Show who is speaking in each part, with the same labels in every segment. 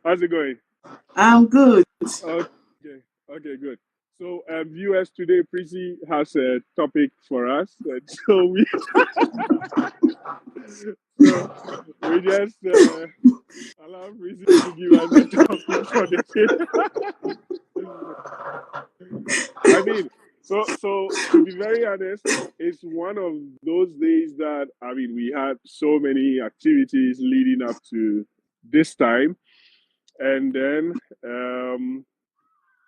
Speaker 1: How's it going?
Speaker 2: I'm good.
Speaker 1: Okay, okay, good. So, viewers, today Prissy has a topic for us, and so we just allow Prissy to give us a topic for the day. I mean, so to be very honest, it's one of those days that we had so many activities leading up to this time, and then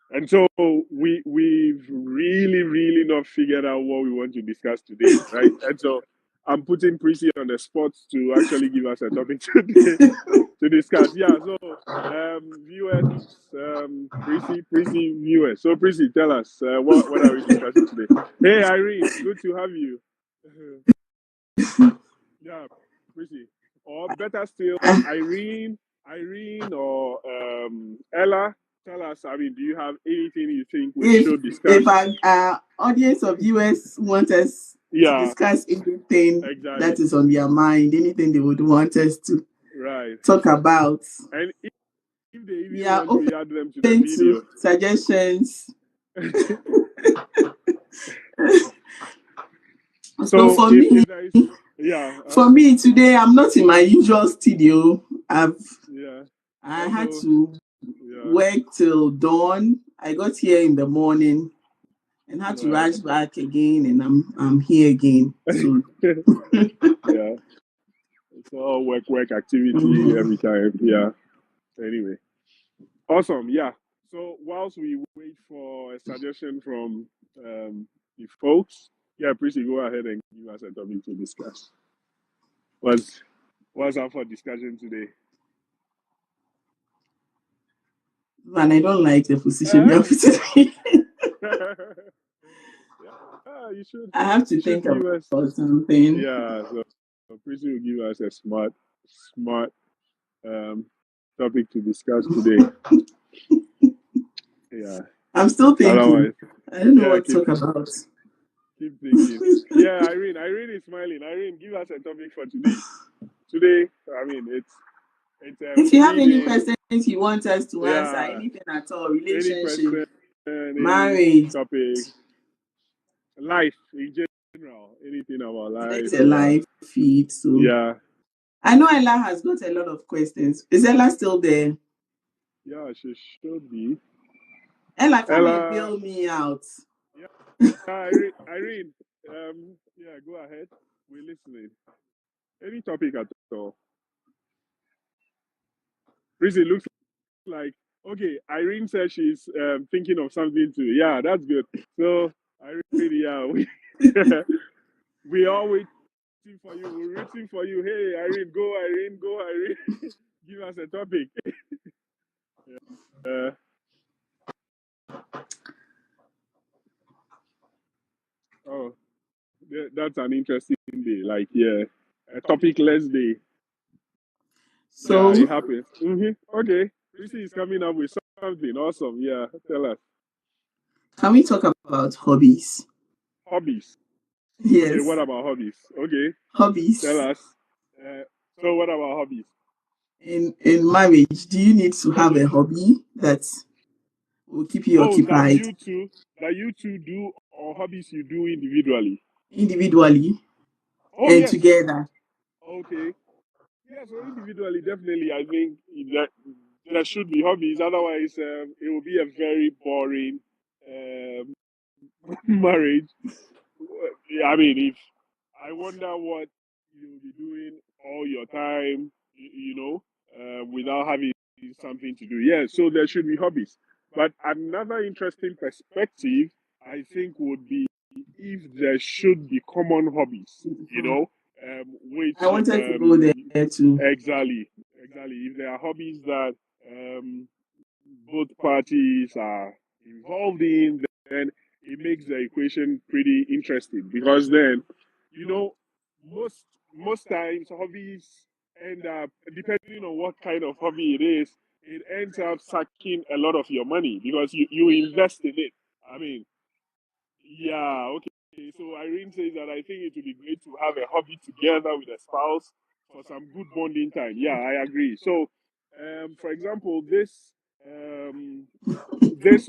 Speaker 1: and so we've really not figured out what we want to discuss today, right? And so I'm putting Prissy on the spot to actually give us a topic today to discuss. Yeah, so viewers, Prissy viewers. So Prissy, tell us what are we discussing today? Hey Irene, good to have you. Yeah, Prissy, or better still, Irene or Ella. Tell us. Do you have anything you think we should discuss?
Speaker 2: If our audience of viewers want us to
Speaker 1: Yeah,
Speaker 2: discuss anything
Speaker 1: exactly.
Speaker 2: that is on their mind, anything they would want us to
Speaker 1: Right.
Speaker 2: talk about,
Speaker 1: And if they even
Speaker 2: we are
Speaker 1: want to add them to the video,
Speaker 2: to suggestions. So for me,
Speaker 1: yeah.
Speaker 2: For me today, I'm not in my usual studio. I had to work till dawn. I got here in the morning and had to rush back again, and I'm here again. So
Speaker 1: yeah, it's all work activity every time. Yeah. Anyway, awesome. Yeah. So whilst we wait for a suggestion from the folks, yeah, Prissy, go ahead and give us a topic to discuss. What's up for discussion today?
Speaker 2: Man, I don't like the position you're putting me.
Speaker 1: You should.
Speaker 2: I have to think about something.
Speaker 1: Yeah, so Prissy will give us a smart topic to discuss today. Yeah.
Speaker 2: I'm still thinking. Otherwise, I don't know what to talk about.
Speaker 1: Keep thinking. Yeah, Irene is smiling. Irene, give us a topic for today. Today, it's
Speaker 2: if you have any questions you want us to answer, anything at all, relationship, marriage,
Speaker 1: topic, life in general, anything about life.
Speaker 2: It's a live feed, so
Speaker 1: yeah.
Speaker 2: I know Ella has got a lot of questions. Is Ella still there?
Speaker 1: Yeah, she should be.
Speaker 2: Ella, come and bail me out.
Speaker 1: Yeah, Irene, yeah, go ahead. We're listening. Any topic at all. Prissy, looks like, okay, Irene says she's thinking of something too. Yeah, that's good. So, Irene, yeah, we are waiting for you. We're rooting for you. Hey, Irene, go, Irene. Give us a topic. Oh, that's an interesting day. Like, yeah, a topicless day.
Speaker 2: So
Speaker 1: yeah, it happens. Okay, Prissy is coming up with something awesome. Yeah, tell us.
Speaker 2: Can we talk about hobbies?
Speaker 1: Hobbies.
Speaker 2: Yes.
Speaker 1: Okay, what about hobbies? Okay.
Speaker 2: Hobbies.
Speaker 1: Tell us. So what about hobbies?
Speaker 2: In marriage, do you need to have a hobby that will keep you occupied?
Speaker 1: That you two do, or hobbies you do individually?
Speaker 2: Individually. Oh, and yes. Together.
Speaker 1: Okay. Yeah, so individually, definitely, I think that there should be hobbies. Otherwise, it will be a very boring marriage. If I wonder what you'll be doing all your time, without having something to do. Yeah, so there should be hobbies. But another interesting perspective, I think, would be if there should be common hobbies, which
Speaker 2: I wanted to go there too.
Speaker 1: Exactly. If there are hobbies that both parties are involved in, then it makes the equation pretty interesting, because then, most times hobbies end up, depending on what kind of hobby it ends up sucking a lot of your money, because you invest in it. Yeah, okay. So Irene says that I think it would be great to have a hobby together with a spouse for some good bonding time. Yeah, I agree. So for example, this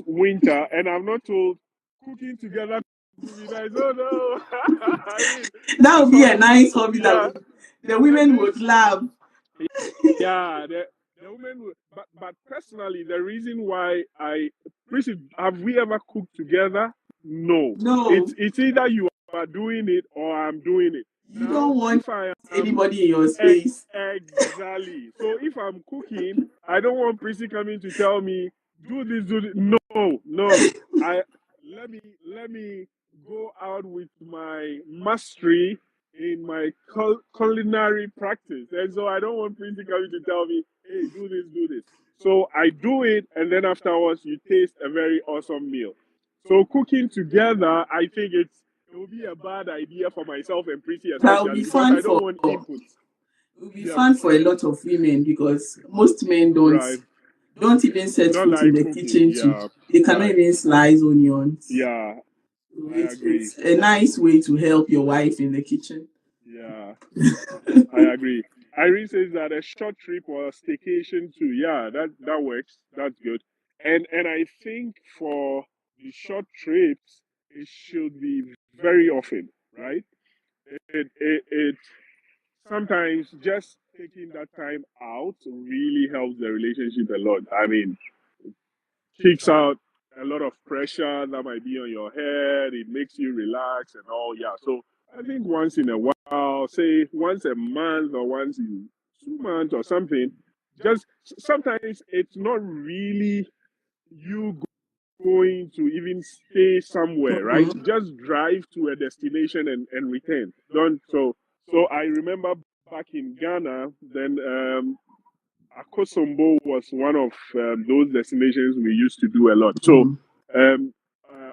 Speaker 1: winter, and I'm not told cooking together would be nice. Oh no! I mean,
Speaker 2: that would be a nice hobby that the women would love.
Speaker 1: Yeah, the women would, but personally, the reason why have we ever cooked together? No. It's either you are doing it or I'm doing it.
Speaker 2: You don't want anybody in your space.
Speaker 1: Exactly. So if I'm cooking, I don't want Prissy coming to tell me, do this, do this. No. Let me go out with my mastery in my culinary practice. And so I don't want Prissy coming to tell me, hey, do this, do this. So I do it, and then afterwards you taste a very awesome meal. So cooking together, I think it would be a bad idea for myself and Prissy, especially because I don't want input.
Speaker 2: It would be fun for a lot of women because most men don't even set foot in the kitchen. They cannot even slice onions.
Speaker 1: Yeah.
Speaker 2: It's a nice way to help your wife in the kitchen.
Speaker 1: Yeah. I agree. Irene says that a short trip or a staycation too. Yeah, that works. That's good. And I think for the short trips, it should be very often, right? It sometimes just taking that time out really helps the relationship a lot. I mean, kicks out a lot of pressure that might be on your head. It makes you relax and all. Yeah. So I think once in a while, say once a month or once in 2 months or something, just sometimes it's not really you going to even stay somewhere, right? Just drive to a destination and return. Don't so I remember back in Ghana, then Akosombo was one of those destinations we used to do a lot. So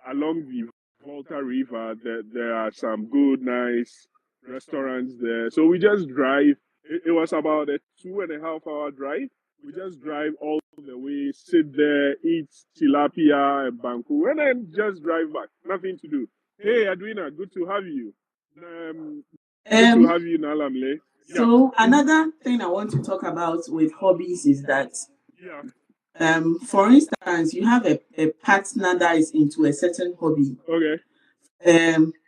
Speaker 1: along the Volta River, there are some good, nice restaurants there. So we just drive. It was about a 2.5 hour drive. We just drive all the way, sit there, eat tilapia and banku, and then just drive back. Nothing to do. Hey, Adwina, good to have you. Good to have you, Nalamle.
Speaker 2: So another thing I want to talk about with hobbies is that, for instance, you have a partner that is into a certain hobby.
Speaker 1: Okay.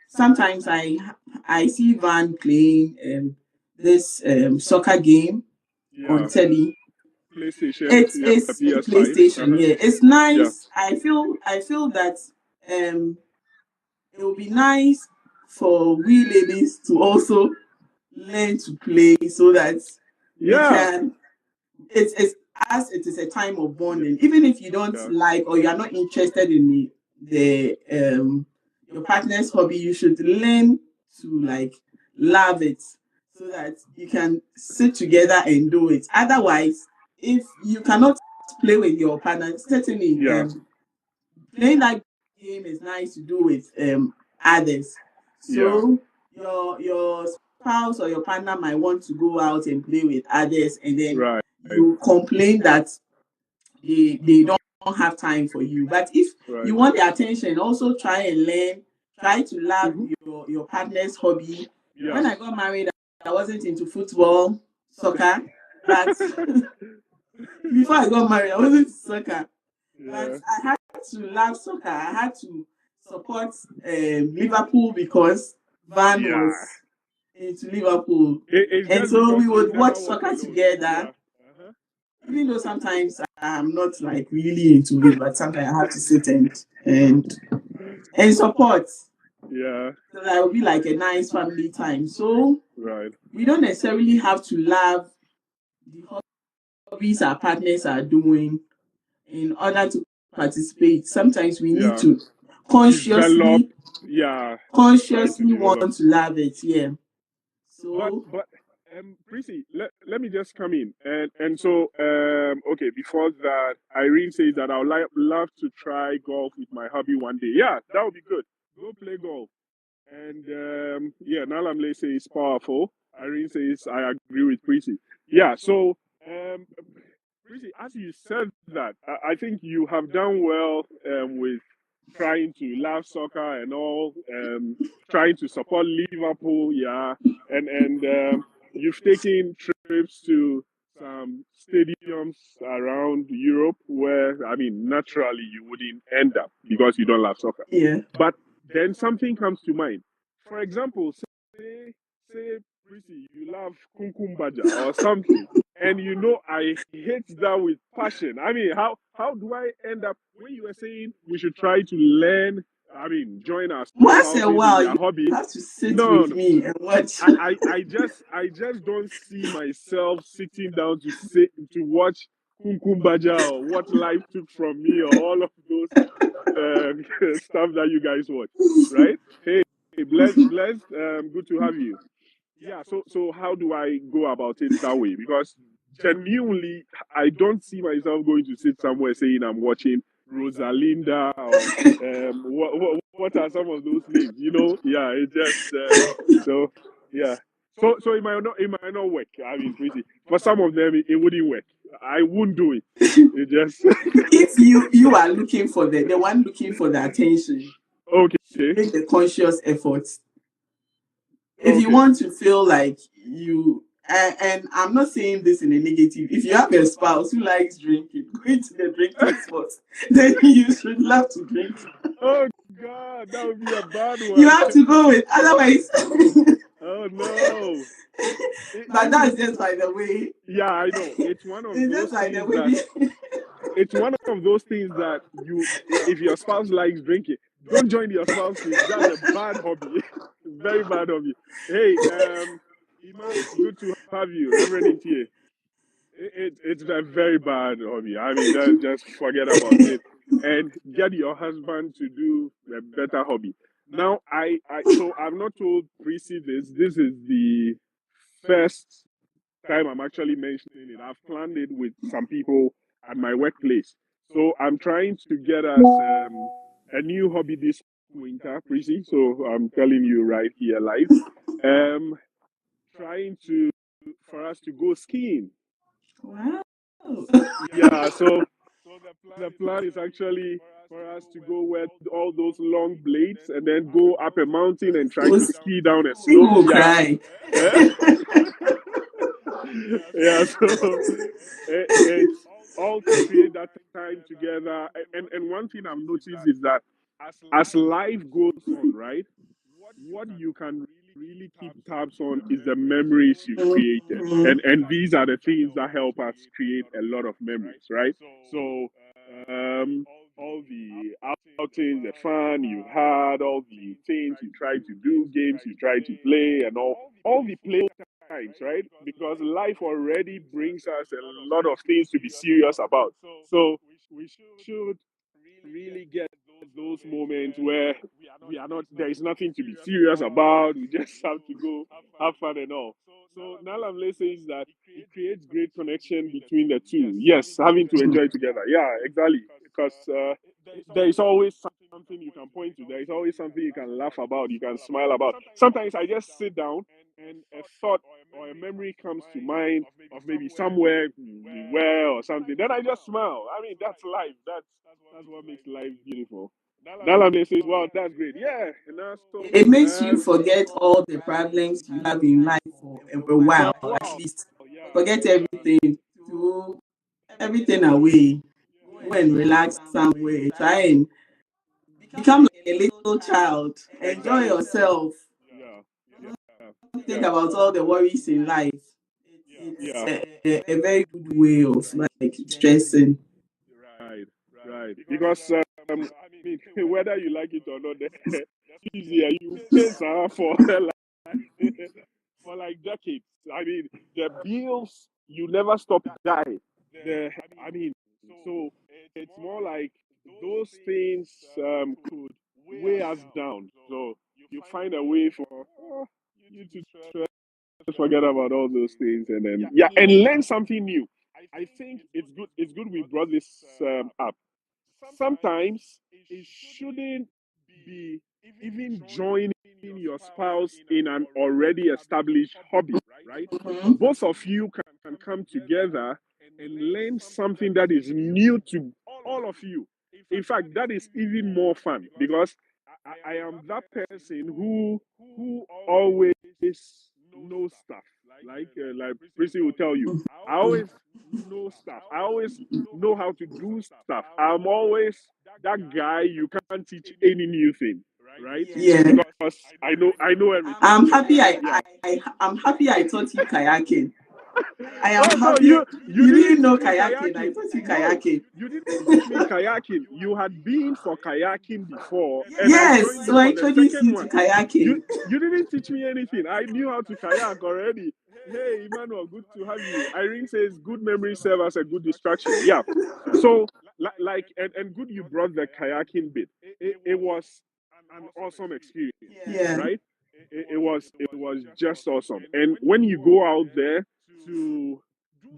Speaker 2: Sometimes I see Van playing this soccer game on telly.
Speaker 1: PlayStation.
Speaker 2: It's PlayStation. Yeah, it's nice. Yeah. I feel that it will be nice for we ladies to also learn to play so that we can. It's as it is a time of bonding. Even if you don't like or you are not interested in the your partner's hobby, you should learn to like love it so that you can sit together and do it. Otherwise, if you cannot play with your partner, certainly playing that game is nice to do with others. So your spouse or your partner might want to go out and play with others, and then you complain that they don't have time for you. But if you want their attention, also try and learn, try to love your partner's hobby. When I got married, I wasn't into football, soccer, but before I got married, I wasn't into soccer. But I had to love soccer. I had to support Liverpool because Van was into Liverpool. And so we would watch soccer together. Even though sometimes I'm not like really into it, but sometimes I have to sit and support.
Speaker 1: Yeah.
Speaker 2: So that will be like a nice family time. So we don't necessarily have to love the hobbies our partners are doing in order to participate. Sometimes we need to consciously want to love it. Yeah. So
Speaker 1: but Prissy, let me just come in and so okay, before that, Irene says that I would love to try golf with my hubby one day. Yeah, that would be good. Go play golf. And Nalamle says it's powerful. Irene says I agree with Prissy. Yeah, so Prissy, as you said that, I think you have done well with trying to love soccer and all, trying to support Liverpool, and you've taken trips to some stadiums around Europe where, I mean, naturally you wouldn't end up because you don't love soccer.
Speaker 2: Yeah.
Speaker 1: But then something comes to mind. For example, say, Prissy, you love Kunkumbaja or something, and you know I hate that with passion. I mean, how do I end up when you were saying we should try to learn? I mean, join our
Speaker 2: Once in a
Speaker 1: spouses in
Speaker 2: while,
Speaker 1: their
Speaker 2: you
Speaker 1: hobby.
Speaker 2: have to sit
Speaker 1: No,
Speaker 2: with me and watch.
Speaker 1: I just don't see myself sitting down to watch Kunkumbaja or what life took from me or all of those stuff that you guys watch, right? Hey, blessed, good to have you. Yeah, so how do I go about it that way? Because genuinely, I don't see myself going to sit somewhere saying I'm watching Rosalinda or what are some of those names? You know, yeah, it just so yeah. So it might not work. I mean, Prissy, for some of them it wouldn't work. I wouldn't do it. It just
Speaker 2: If you are looking for the one looking for the attention,
Speaker 1: okay.
Speaker 2: make the conscious effort. If you
Speaker 1: Okay.
Speaker 2: want to feel like you, and I'm not saying this in a negative, if you have a spouse who likes drinking, going to the drinking spot, then you should love to drink.
Speaker 1: Oh God, that would be a bad one.
Speaker 2: You have to go with, otherwise.
Speaker 1: Oh no.
Speaker 2: But that's just by the way.
Speaker 1: Yeah, I know. It's one of
Speaker 2: It's
Speaker 1: those
Speaker 2: just like the
Speaker 1: things
Speaker 2: way.
Speaker 1: that it's one of those things that if your spouse likes drinking, don't join your spouse, please. That's a bad hobby. Very bad hobby. Hey, Ima, good to have you, Reverend Intie. It's a very bad hobby. I mean, just forget about it and get your husband to do a better hobby. Now, so I've not told Prissy this. This is the first time I'm actually mentioning it. I've planned it with some people at my workplace. So I'm trying to get us a new hobby this winter, Prissy. So I'm telling you right here live. Trying to for us to go skiing.
Speaker 2: Wow.
Speaker 1: Yeah, so the plan is actually for us to go with all those long blades and then go up a mountain and try to ski down a slope.
Speaker 2: People will
Speaker 1: Yeah.
Speaker 2: cry.
Speaker 1: Yeah, so it's all to create that time together. And one thing I've noticed is that as life goes on, right, what you can really keep tabs on is the memories you've created. And these are the things that help us create a lot of memories, right? So all the outings, the fun you had, all the things you tried to do, games you tried to play, and all the play times, right? Because life already brings us a lot of things to be serious about. So we should really get those moments where we are not there is nothing to be serious about. We just have to go have fun and all. So Nalamle says that it creates great connection between the two. Yes, having to enjoy together. Yeah, exactly. Because there is always something you can point to. There is always something you can laugh about. You can smile about. Sometimes I just sit down and a thought or a memory comes to mind of maybe somewhere we were or something. Then I just smile. I mean, that's life. That's what makes life beautiful. Nalamne says, "Wow, that's great." Yeah, and also,
Speaker 2: It makes you forget all the problems you have in life for a while, at
Speaker 1: wow,
Speaker 2: least.
Speaker 1: yeah,
Speaker 2: Forget everything, throw everything away. Go and relax somewhere. Try and become like a little child. Enjoy
Speaker 1: exactly.
Speaker 2: yourself.
Speaker 1: Yeah, yeah,
Speaker 2: Think
Speaker 1: yeah,
Speaker 2: about all the worries in life. It's
Speaker 1: yeah.
Speaker 2: a very good way of like stressing.
Speaker 1: Right, right. Because I mean, whether you like it or not, easier you pay Sarah for for like decades. I mean, the bills you never stop dying. I mean, so it's more like those things could weigh us down. So you find a way for you to forget about all those things and then yeah, and learn something new. I think it's good. It's good we brought this up. Sometimes it shouldn't be even joining your spouse in an already established hobby, right?
Speaker 2: Mhm.
Speaker 1: Both of you can come together and learn something that is new to all of you. In fact, that is even more fun because I am that person who always knows stuff. like Prissy will tell you, I always know stuff. I always know how to do stuff. I'm always that guy you can't teach any new thing, right?
Speaker 2: Yeah.
Speaker 1: Because I know everything.
Speaker 2: I'm happy I'm happy I taught you kayaking. I am happy.
Speaker 1: You
Speaker 2: didn't know kayaking. I taught you kayaking.
Speaker 1: You didn't teach me kayaking. You had been for kayaking before. And
Speaker 2: yes, so I introduced you to kayaking.
Speaker 1: You didn't teach me anything. I knew how to kayak already. Hey, Emmanuel, good to have you. Irene says good memories serve as a good distraction. Yeah. So, and good you brought the kayaking bit. It was an awesome experience, right? It was just awesome. And when you go out there to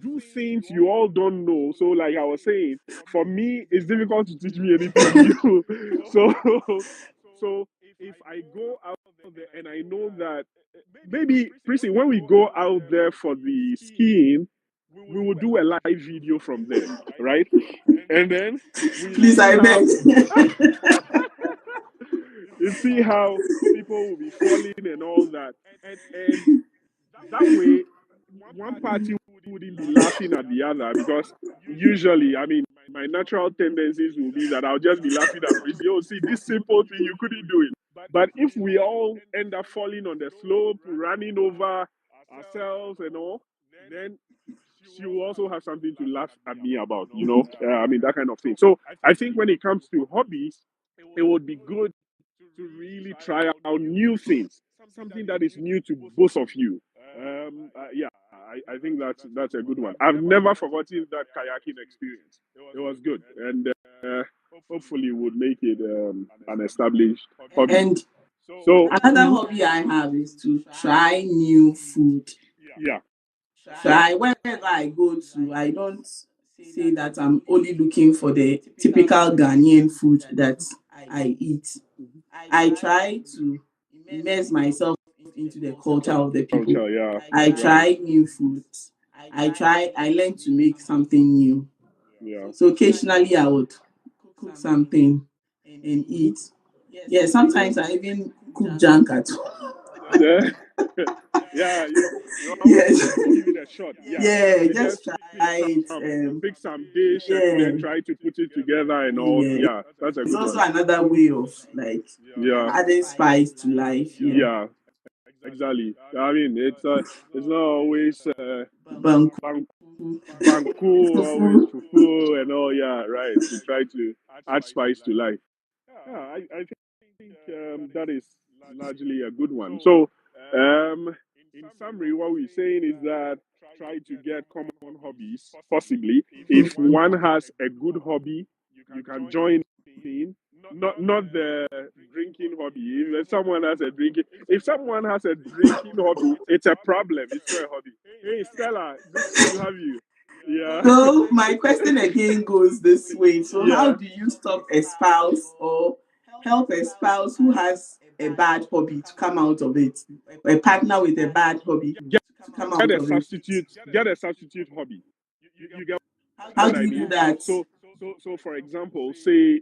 Speaker 1: do things you all don't know, so like I was saying, for me, it's difficult to teach me anything new. So if I go out there and I know that maybe, Prissy, when we go out there for the skiing, we will do a live video from there, right? And then
Speaker 2: please, I beg.
Speaker 1: You see how people will be falling and all that, and that way, one party wouldn't be laughing at the other, because usually, I mean, my natural tendencies will be that I'll just be laughing at Prissy. Oh, see, this simple thing, you couldn't do it. But if we all end up falling on the slope, running over ourselves and all, then she will also have something to laugh at me about, I mean, that kind of thing. So I think when it comes to hobbies, it would be good to really try out new things, something that is new to both of you. Yeah, I think that's a good one. I've never forgotten that kayaking experience. It was good, and hopefully would make it an established hobby.
Speaker 2: And so another hobby I have is to try new food.
Speaker 1: Yeah.
Speaker 2: Try wherever I go to. I don't say that I'm only looking for the typical Ghanaian food that I eat. I try to immerse myself into the culture of the people. I try new foods. I learn to make something new. So occasionally I would cook something and eat. Yeah, sometimes I even cook junk at home.
Speaker 1: Yeah, yes. Give it a shot.
Speaker 2: Yeah, just try it.
Speaker 1: Pick some dish and then try to put it together and all. Yeah, that's a good one.
Speaker 2: It's also another way of adding spice to life.
Speaker 1: Yeah, exactly. I mean, it's not always banku, always fufu and all. Yeah, right. To try to add spice to life. Yeah, I think that is largely a good one. So, in summary, what we're saying is that try to get common hobbies, possibly. If one has a good hobby, you can join in. Not the drinking hobby. If someone has a drinking hobby, it's a problem. It's not a hobby. Hey, Stella, good to have you. Yeah.
Speaker 2: So my question again goes this way. So how do you stop a spouse or help a spouse who has a bad hobby to come out of it? A partner with a bad hobby to come out of it.
Speaker 1: Get a substitute hobby. You get
Speaker 2: how do you do that?
Speaker 1: So for example, say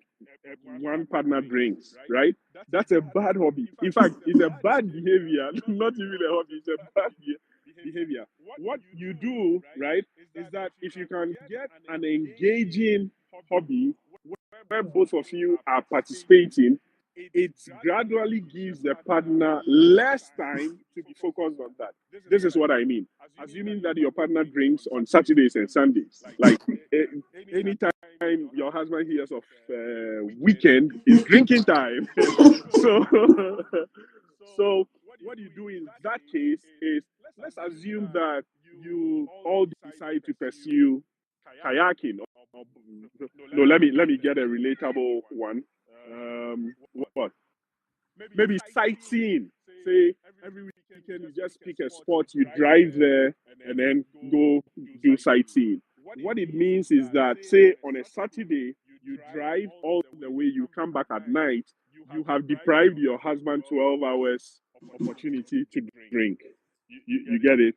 Speaker 1: one partner drinks, right? That's a bad hobby. In fact, it's a bad behavior, not even a hobby, it's a bad behavior. What you do, right, is that if you can get an engaging hobby where both of you are participating, it gradually gives the partner less time to be focused on that. This is what I mean. Assuming that your partner drinks on Saturdays and Sundays, like anytime your husband hears of weekend is drinking time. So what you do in that case is, let's assume that you all decide to pursue kayaking. No, let me get a relatable one. What? Maybe sightseeing. Say every weekend you just pick a spot, you drive there, and then go do sightseeing. What it means is that, say on a Saturday, you drive all the way, you come back at night, you have deprived your husband 12 hours opportunity to drink. You get it?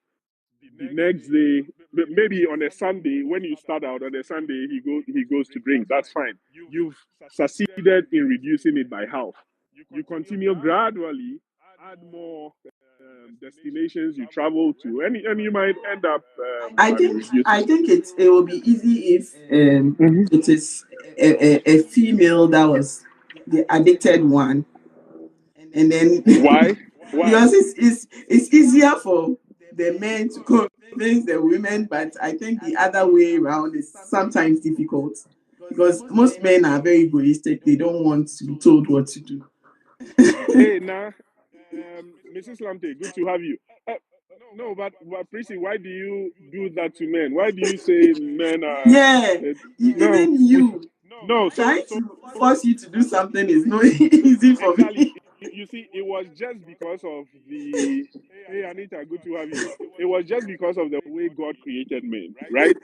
Speaker 1: The next day, maybe on a Sunday, when you start out on a Sunday, he goes to drink. That's fine. You've succeeded in reducing it by half. You continue gradually, add more destinations you travel to, and you might end up.
Speaker 2: I think it will be easy if it is a female that was the addicted one, and then
Speaker 1: why?
Speaker 2: Because it's easier for the men to convince the women, but I think the other way around is sometimes difficult because most men are very egoistic. They don't want to be told what to do.
Speaker 1: Hey, Mrs. Lamte, good to have you. No, but Prissy, why do you do that to men? Why do you say men are?
Speaker 2: Yeah, even you.
Speaker 1: No,
Speaker 2: trying to force you to do something is not easy for me.
Speaker 1: You see, it was just because of the. Hey, Anita, good to have you. It was just because of the way God created men, right?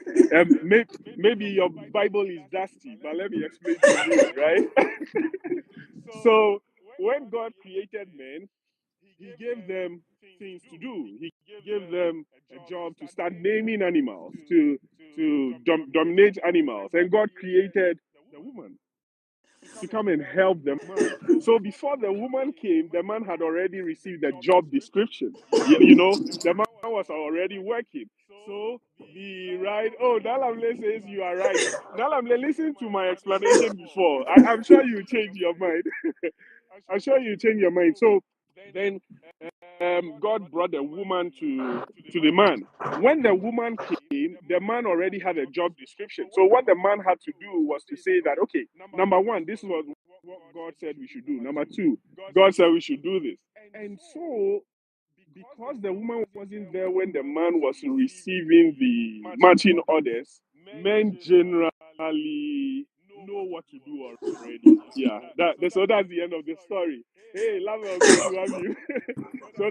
Speaker 1: Maybe your Bible is dusty, but let me explain to you, right? So, when God created men, He gave them things to do. He gave them a job to start naming animals, to dominate animals, and God created the woman to come and help the man. So before the woman came, the man had already received the job description. The man was already working. So Nalamle says you are right. Nalamle, listen to my explanation before. I'm sure you change your mind. I'm sure you change your mind. So then God brought the woman to the man. When the woman came, the man already had a job description. So what the man had to do was to say that, okay, number one, this is what God said we should do. Number two, God said we should do this. And so, because the woman wasn't there when the man was receiving the marching orders, men generally know what to do already. Yeah, so that's the end of the story. Hey, Lavelle, good to have you. So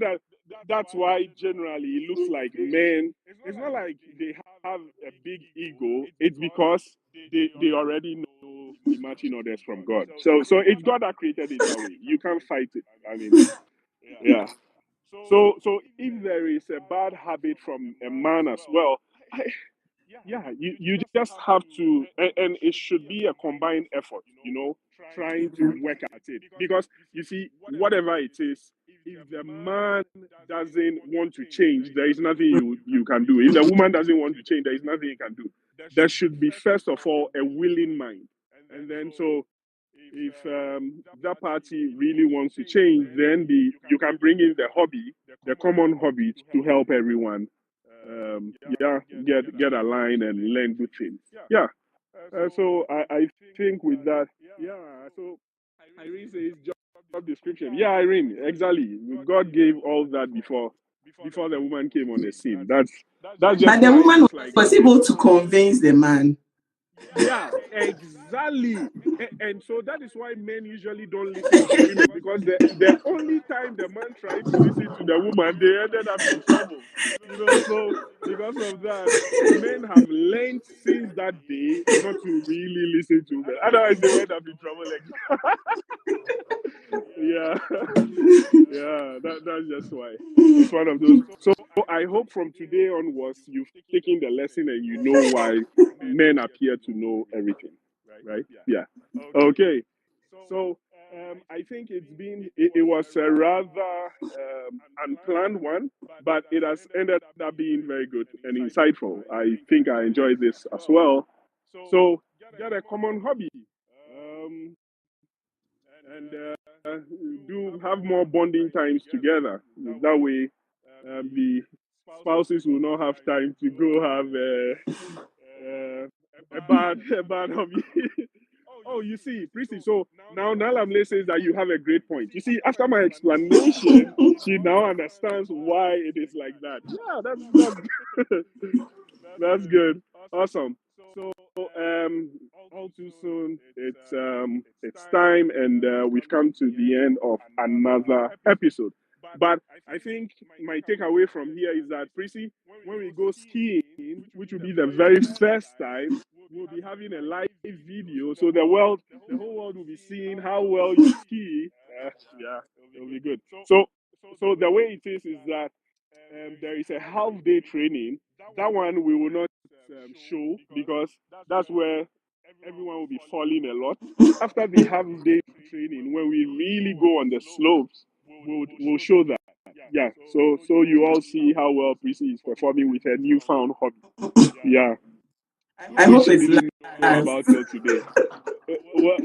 Speaker 1: that's why generally it looks like men. It's not like they have a big ego. It's because they already know the marching orders from God. So it's God that created it that way. You can't fight it. I mean, yeah. So if there is a bad habit from a man as well, you just have to, and it should be a combined effort, trying to work at it. Because you see, whatever it is, if the man doesn't want to change, there is nothing you can do. If the woman doesn't want to change, there is nothing you can do. There should be, first of all, a willing mind. And then, so if that party really wants to change, then you can bring in the hobby, the common hobby, to help everyone get aligned and learn good things. Yeah. So I think with that, yeah. So Irene says job description. Yeah, Irene, exactly. God gave all that before the woman came on the scene. That's just.
Speaker 2: But the woman was able to convince the man.
Speaker 1: Yeah, exactly. And so that is why men usually don't listen to women, because the only time the man tried to listen to the woman, they ended up in trouble. So because of that, men have learned since that day not to really listen to them. Otherwise, they end up in trouble yeah. Yeah, that's just why. It's one of those. So I hope from today onwards you've taken the lesson and you know why men appear to know everything, right? Yeah. Okay. So I think it was a rather unplanned one, but it has ended up being very good and insightful. I think I enjoyed this as well. So get a common hobby. And do have more bonding times together. That way, the spouses will not have time to go have a bad hobby. Oh, you see, Prissy. So now Nalamle says that you have a great point. You see, after my explanation, she now understands why it is like that. Yeah, that's good. That's good. Awesome. So all too soon, it's time, and we've come to the end of another episode. But I think my takeaway from here is that, Prissy, when we go skiing, which will be the very first time, we'll be having a live video, so the whole world will be seeing how well you ski. Yeah, it'll be good. So the way it is that there is a half day training. That one we will not show, because that's where everyone will be falling a lot. After the half day training, when we really go on the slopes, we'll show that. yeah, so you all see how well Prissy is performing with her newfound hobby. Yeah,
Speaker 2: I
Speaker 1: which
Speaker 2: hope
Speaker 1: she
Speaker 2: it's
Speaker 1: didn't know
Speaker 2: last.
Speaker 1: about till today. Well,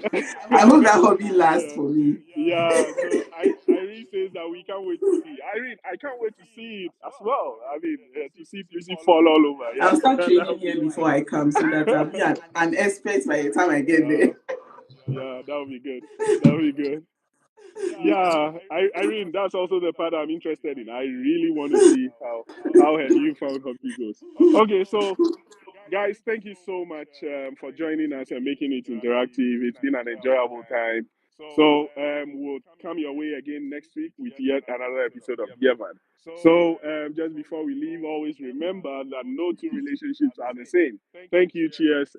Speaker 2: I hope that hobby lasts
Speaker 1: yeah,
Speaker 2: for me.
Speaker 1: yeah. So Irene says that we can't wait to see. Irene, I can't wait to see it as well. I mean, to see Prissy fall all over. Yeah,
Speaker 2: I'll start
Speaker 1: that'll
Speaker 2: training
Speaker 1: be
Speaker 2: here before I come so that I'll be an expert by the time I get
Speaker 1: yeah,
Speaker 2: there.
Speaker 1: yeah. That'll be good. That'll be good. Yeah, Irene, that's also the part I'm interested in. I really want to see how her newfound hobby goes. Okay, so guys, thank you so much for joining us and making it interactive. It's been an enjoyable time. So we'll come your way again next week with yet another episode of Dear Man. So just before we leave, always remember that no two relationships are the same. Thank you. Cheers.